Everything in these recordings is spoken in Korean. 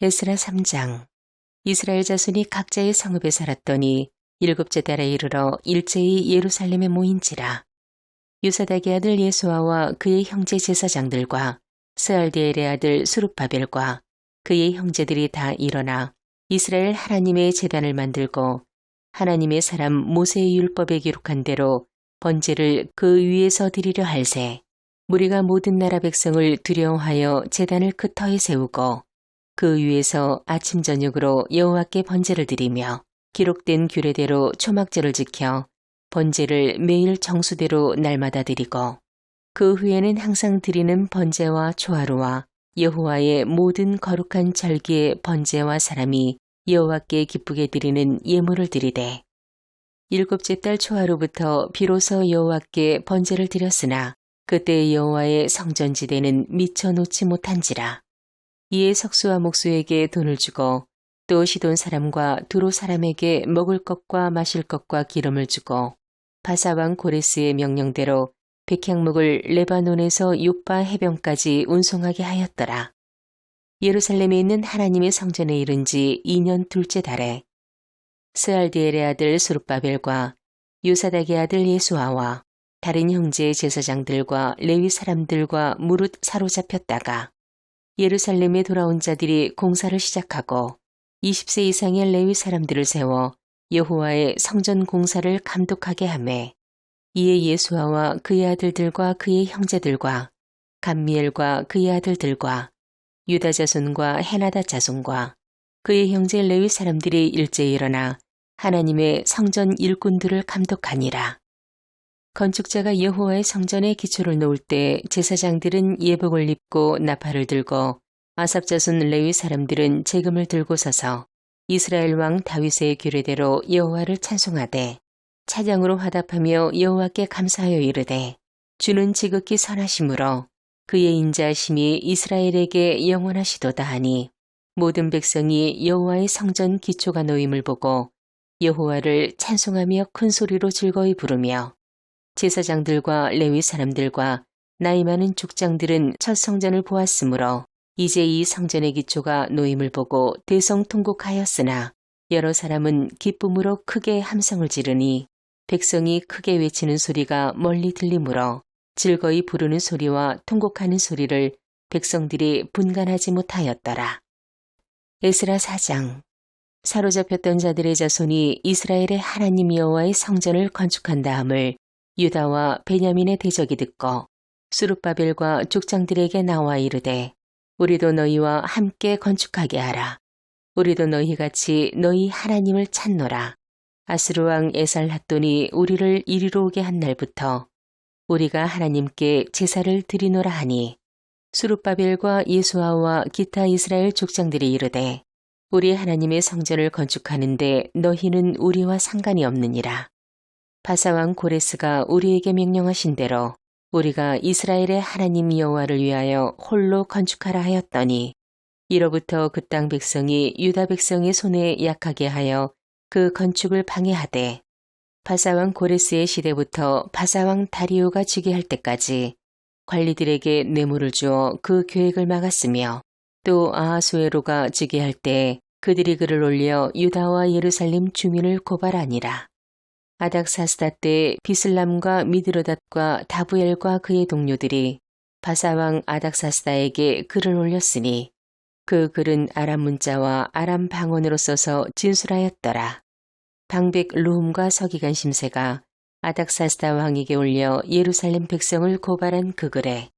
에스라 3장. 이스라엘 자손이 각자의 성읍에 살았더니 일곱째 달에 이르러 일제히 예루살렘에 모인지라. 요사닥의 아들 예수아와 그의 형제 제사장들과 스알디엘의 아들 수룹바벨과 그의 형제들이 다 일어나 이스라엘 하나님의 제단을 만들고 하나님의 사람 모세의 율법에 기록한 대로 번제를 그 위에서 드리려 할세. 무리가 모든 나라 백성을 두려워하여 제단을 그 터에 세우고 그 위에서 아침 저녁으로 여호와께 번제를 드리며 기록된 규례대로 초막절을 지켜 번제를 매일 정수대로 날마다 드리고 그 후에는 항상 드리는 번제와 초하루와 여호와의 모든 거룩한 절기의 번제와 사람이 여호와께 기쁘게 드리는 예물을 드리되 일곱째 달 초하루부터 비로소 여호와께 번제를 드렸으나 그때 여호와의 성전지대는 미쳐 놓지 못한지라. 이에 석수와 목수에게 돈을 주고 또 시돈 사람과 두로 사람에게 먹을 것과 마실 것과 기름을 주고 바사왕 고레스의 명령대로 백향목을 레바논에서 요빠 해변까지 운송하게 하였더라. 예루살렘에 있는 하나님의 성전에 이른 지 2년 둘째 달에 스알디엘의 아들 수룹바벨과 요사닥의 아들 예수아와 다른 형제 제사장들과 레위 사람들과 무릇 사로잡혔다가 예루살렘에 돌아온 자들이 공사를 시작하고 20세 이상의 레위 사람들을 세워 여호와의 성전 공사를 감독하게 하매 이에 예수아와 그의 아들들과 그의 형제들과 감미엘과 그의 아들들과 유다 자손과 헤나다 자손과 그의 형제 레위 사람들이 일제히 일어나 하나님의 성전 일꾼들을 감독하니라. 건축자가 여호와의 성전에 기초를 놓을 때 제사장들은 예복을 입고 나팔을 들고 아삽 자손 레위 사람들은 재금을 들고 서서 이스라엘 왕 다윗의 규례대로 여호와를 찬송하되 찬양으로 화답하며 여호와께 감사하여 이르되 주는 지극히 선하심으로 그의 인자하심이 이스라엘에게 영원하시도다 하니 모든 백성이 여호와의 성전 기초가 놓임을 보고 여호와를 찬송하며 큰 소리로 즐거이 부르며 제사장들과 레위 사람들과 나이 많은 족장들은 첫 성전을 보았으므로 이제 이 성전의 기초가 놓임을 보고 대성통곡하였으나 여러 사람은 기쁨으로 크게 함성을 지르니 백성이 크게 외치는 소리가 멀리 들리므로 즐거이 부르는 소리와 통곡하는 소리를 백성들이 분간하지 못하였더라. 에스라 4장. 사로잡혔던 자들의 자손이 이스라엘의 하나님 여호와의 성전을 건축한 다음을 유다와 베냐민의 대적이 듣고 수룹바벨과 족장들에게 나와 이르되 우리도 너희와 함께 건축하게 하라. 우리도 너희같이 너희 하나님을 찾노라. 아스루 왕 에살핫돈이 우리를 이리로 오게 한 날부터 우리가 하나님께 제사를 드리노라 하니 수룹바벨과 예수아와 기타 이스라엘 족장들이 이르되 우리 하나님의 성전을 건축하는데 너희는 우리와 상관이 없느니라. 바사왕 고레스가 우리에게 명령하신 대로 우리가 이스라엘의 하나님 여호와를 위하여 홀로 건축하라 하였더니 이로부터 그 땅 백성이 유다 백성의 손에 약하게 하여 그 건축을 방해하되 바사왕 고레스의 시대부터 바사왕 다리오가 즉위할 때까지 관리들에게 뇌물을 주어 그 계획을 막았으며 또 아하수에로가 즉위할 때 그들이 글을 올려 유다와 예루살렘 주민을 고발하니라. 아닥사스다 때 비슬람과 미드로닷과 다부엘과 그의 동료들이 바사왕 아닥사스다에게 글을 올렸으니 그 글은 아람 문자와 아람 방언으로 써서 진술하였더라. 방백 루훔과 서기관 심세가 아닥사스다 왕에게 올려 예루살렘 백성을 고발한 그 글에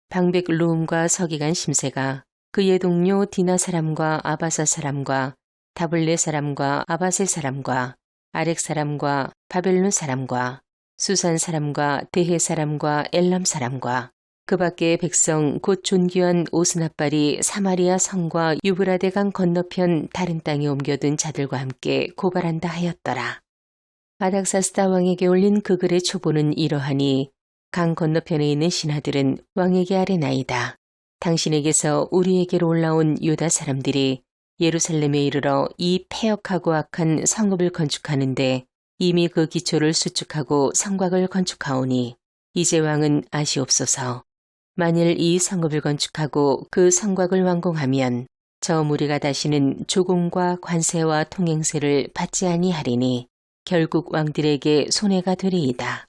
방백 루훔과 서기관 심세가 그의 동료 디나 사람과 아바사 사람과 다블레 사람과 아바세 사람과 아렉 사람과 바벨론 사람과 수산 사람과 데헤 사람과 엘람 사람과 그 밖의 백성 곧 존귀한 오스나발이 사마리아 성과 유브라데강 건너편 다른 땅에 옮겨둔 자들과 함께 고발한다 하였더라. 아닥사스다 왕에게 올린 그 글의 초보는 이러하니 강 건너편에 있는 신하들은 왕에게 아뢰나이다. 당신에게서 우리에게로 올라온 유다 사람들이 예루살렘에 이르러 이 폐역하고 악한 성읍을 건축하는데 이미 그 기초를 수축하고 성곽을 건축하오니 이제 왕은 아시옵소서. 만일 이 성읍을 건축하고 그 성곽을 완공하면 저 무리가 다시는 조공과 관세와 통행세를 받지 아니하리니 결국 왕들에게 손해가 되리이다.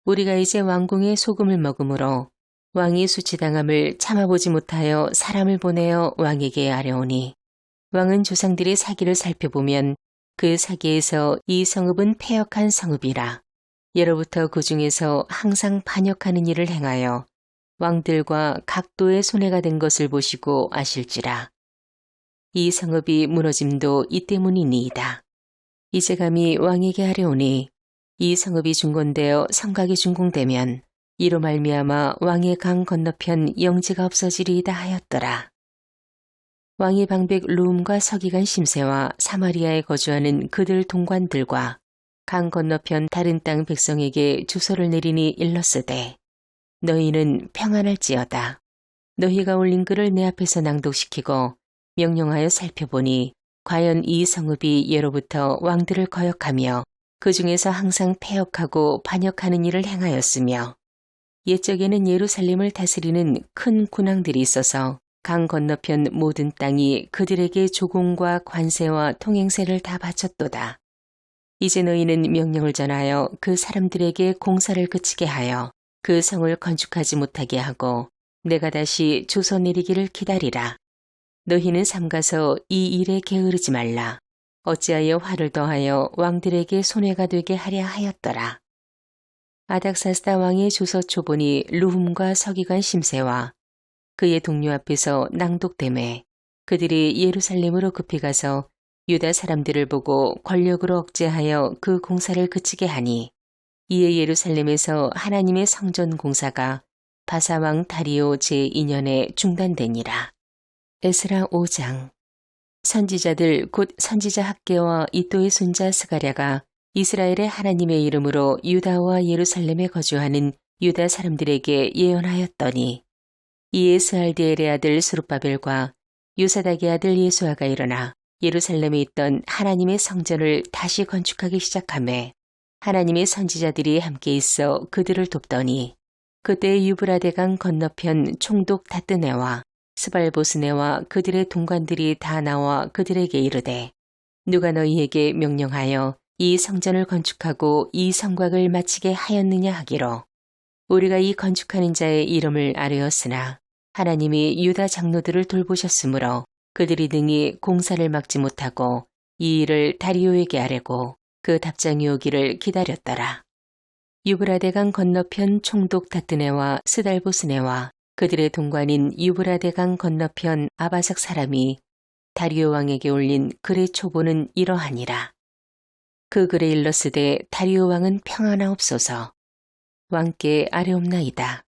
우리가 이제 왕궁의 소금을 먹음으로 왕이 수치당함을 참아보지 못하여 사람을 보내어 왕에게 아뢰오니 왕은 조상들의 사기를 살펴보면 그 사기에서 이 성읍은 패역한 성읍이라 예로부터 그 중에서 항상 반역하는 일을 행하여 왕들과 각도의 손해가 된 것을 보시고 아실지라. 이 성읍이 무너짐도 이 때문이니이다. 이제 감히 왕에게 아뢰오니 이 성읍이 중건되어 성곽이 준공되면 이로 말미암아 왕의 강 건너편 영지가 없어지리이다 하였더라. 왕의 방백 루움과 서기관 심세와 사마리아에 거주하는 그들 동관들과 강 건너편 다른 땅 백성에게 주소를 내리니 일렀으되 너희는 평안할지어다. 너희가 올린 글을 내 앞에서 낭독시키고 명령하여 살펴보니 과연 이 성읍이 예로부터 왕들을 거역하며 그 중에서 항상 패역하고 반역하는 일을 행하였으며 옛적에는 예루살렘을 다스리는 큰 군왕들이 있어서 강 건너편 모든 땅이 그들에게 조공과 관세와 통행세를 다 바쳤도다. 이제 너희는 명령을 전하여 그 사람들에게 공사를 그치게 하여 그 성을 건축하지 못하게 하고 내가 다시 주소 내리기를 기다리라. 너희는 삼가서 이 일에 게으르지 말라. 어찌하여 화를 더하여 왕들에게 손해가 되게 하려 하였더라. 아닥사스다 왕의 주소 초본이 루훔과 서기관 심세와 그의 동료 앞에서 낭독되매 그들이 예루살렘으로 급히 가서 유다 사람들을 보고 권력으로 억제하여 그 공사를 그치게 하니 이에 예루살렘에서 하나님의 성전 공사가 바사왕 다리오 제2년에 중단되니라. 에스라 5장. 선지자들 곧 선지자 학개와 이또의 손자 스가랴가 이스라엘의 하나님의 이름으로 유다와 예루살렘에 거주하는 유다 사람들에게 예언하였더니 이에 스알디엘의 아들 스룹바벨과 요사닥의 아들 예수아가 일어나 예루살렘에 있던 하나님의 성전을 다시 건축하기 시작하매 하나님의 선지자들이 함께 있어 그들을 돕더니 그때 유브라데강 건너편 총독 다뜨네와 스발보스네와 그들의 동관들이 다 나와 그들에게 이르되 누가 너희에게 명령하여 이 성전을 건축하고 이 성곽을 마치게 하였느냐 하기로 우리가 이 건축하는 자의 이름을 아뢰었으나 하나님이 유다 장로들을 돌보셨으므로 그들이 등이 공사를 막지 못하고 이 일을 다리오에게 아뢰고 그 답장이 오기를 기다렸더라. 유브라데강 건너편 총독 다뜨네와 스달보스네와 그들의 동관인 유브라데강 건너편 아바삭 사람이 다리오 왕에게 올린 글의 초보는 이러하니라. 그 글에 일렀으되 다리오 왕은 평안하옵소서. 왕께 아뢰옵나이다.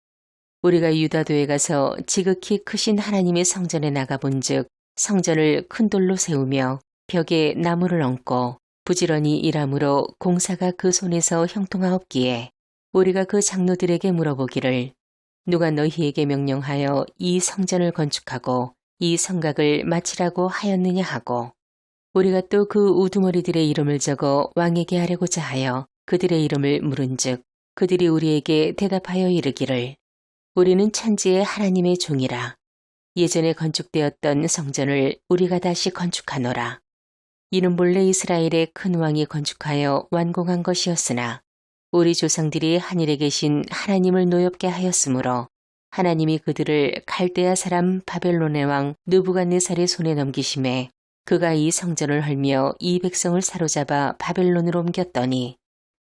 우리가 유다도에 가서 지극히 크신 하나님의 성전에 나가본즉 성전을 큰 돌로 세우며 벽에 나무를 얹고 부지런히 일함으로 공사가 그 손에서 형통하옵기에 우리가 그 장로들에게 물어보기를 누가 너희에게 명령하여 이 성전을 건축하고 이 성곽을 마치라고 하였느냐 하고 우리가 또 그 우두머리들의 이름을 적어 왕에게 하려고자 하여 그들의 이름을 물은즉 그들이 우리에게 대답하여 이르기를 우리는 천지의 하나님의 종이라. 예전에 건축되었던 성전을 우리가 다시 건축하노라. 이는 본래 이스라엘의 큰 왕이 건축하여 완공한 것이었으나 우리 조상들이 하늘에 계신 하나님을 노엽게 하였으므로 하나님이 그들을 갈대아 사람 바벨론의 왕 느부갓네살의 손에 넘기심에 그가 이 성전을 헐며 이 백성을 사로잡아 바벨론으로 옮겼더니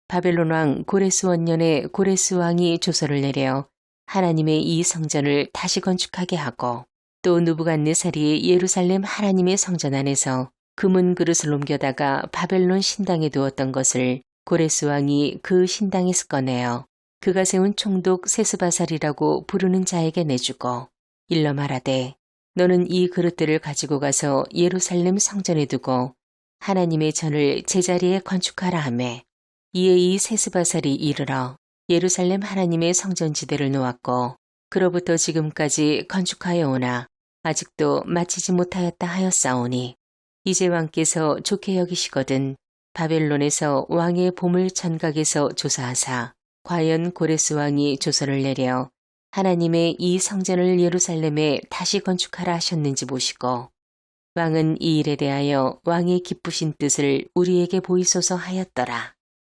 바벨론 왕 고레스 원년에 고레스 왕이 조서를 내려 하나님의 이 성전을 다시 건축하게 하고 또 느부갓네살이 예루살렘 하나님의 성전 안에서 금은 그릇을 옮겨다가 바벨론 신당에 두었던 것을 고레스 왕이 그 신당에서 꺼내어 그가 세운 총독 세스바살이라고 부르는 자에게 내주고 일러 말하되 너는 이 그릇들을 가지고 가서 예루살렘 성전에 두고 하나님의 전을 제자리에 건축하라 하매 이에 이 세스바살이 이르러 예루살렘 하나님의 성전지대를 놓았고 그로부터 지금까지 건축하여 오나 아직도 마치지 못하였다 하였사오니 이제 왕께서 좋게 여기시거든 바벨론에서 왕의 보물 전각에서 조사하사 과연 고레스 왕이 조서를 내려 하나님의 이 성전을 예루살렘에 다시 건축하라 하셨는지 보시고 왕은 이 일에 대하여 왕의 기쁘신 뜻을 우리에게 보이소서 하였더라.